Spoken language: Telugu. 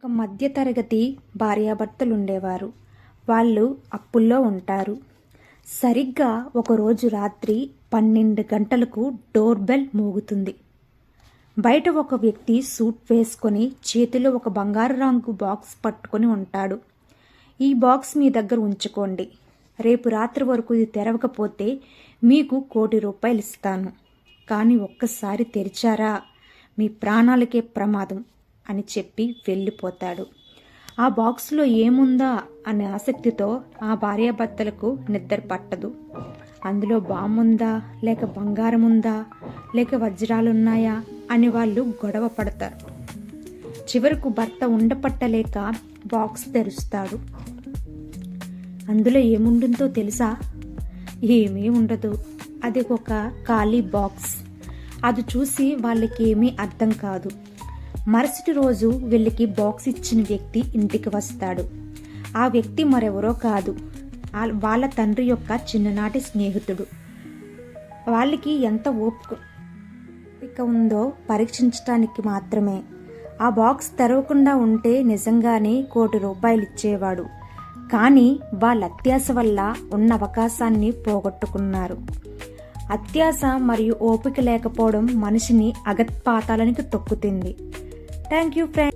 ఒక మధ్యతరగతి భార్యాభర్తలు ఉండేవారు. వాళ్ళు అప్పుల్లో ఉంటారు. సరిగ్గా ఒకరోజు రాత్రి 12 గంటలకు డోర్ బెల్ మోగుతుంది. బయట ఒక వ్యక్తి సూట్ వేసుకొని చేతిలో ఒక బంగారు రంగు బాక్స్ పట్టుకొని ఉంటాడు. ఈ బాక్స్ మీ దగ్గర ఉంచుకోండి. రేపు రాత్రి వరకు ఇది తెరవకపోతే మీకు ₹1,00,00,000 ఇస్తాను. కానీ ఒక్కసారి తెరిచారా మీ ప్రాణాలకే ప్రమాదం అని చెప్పి వెళ్ళిపోతాడు. ఆ బాక్స్లో ఏముందా అనే ఆసక్తితో ఆ భార్యాభర్తలకు నిద్ర పట్టదు. అందులో బాంబుందా, లేక బంగారం ఉందా, లేక వజ్రాలున్నాయా అని వాళ్ళు గొడవ పడతారు. చివరకు భర్త ఉండపట్టలేక బాక్స్ తెరుస్తాడు. అందులో ఏముంటుందో తెలుసా? ఏమీ ఉండదు. అది ఒక ఖాళీ బాక్స్. అది చూసి వాళ్ళకి ఏమీ అర్థం కాదు. మరుసటి రోజు వీళ్ళకి బాక్స్ ఇచ్చిన వ్యక్తి ఇంటికి వస్తాడు. ఆ వ్యక్తి మరెవరో కాదు, వాళ్ళ తండ్రి యొక్క చిన్ననాటి స్నేహితుడు. వాళ్ళకి ఎంత ఓపిక ఉందో పరీక్షించడానికి మాత్రమే. ఆ బాక్స్ తెరవకుండా ఉంటే నిజంగానే ₹1,00,00,000 ఇచ్చేవాడు. కానీ వాళ్ళ అత్యాశ వల్ల ఉన్న అవకాశాన్ని పోగొట్టుకున్నారు. అత్యాశ మరియు ఓపిక లేకపోవడం మనిషిని అగత్పాతాలనికి తొక్కుతుంది. Thank you friends.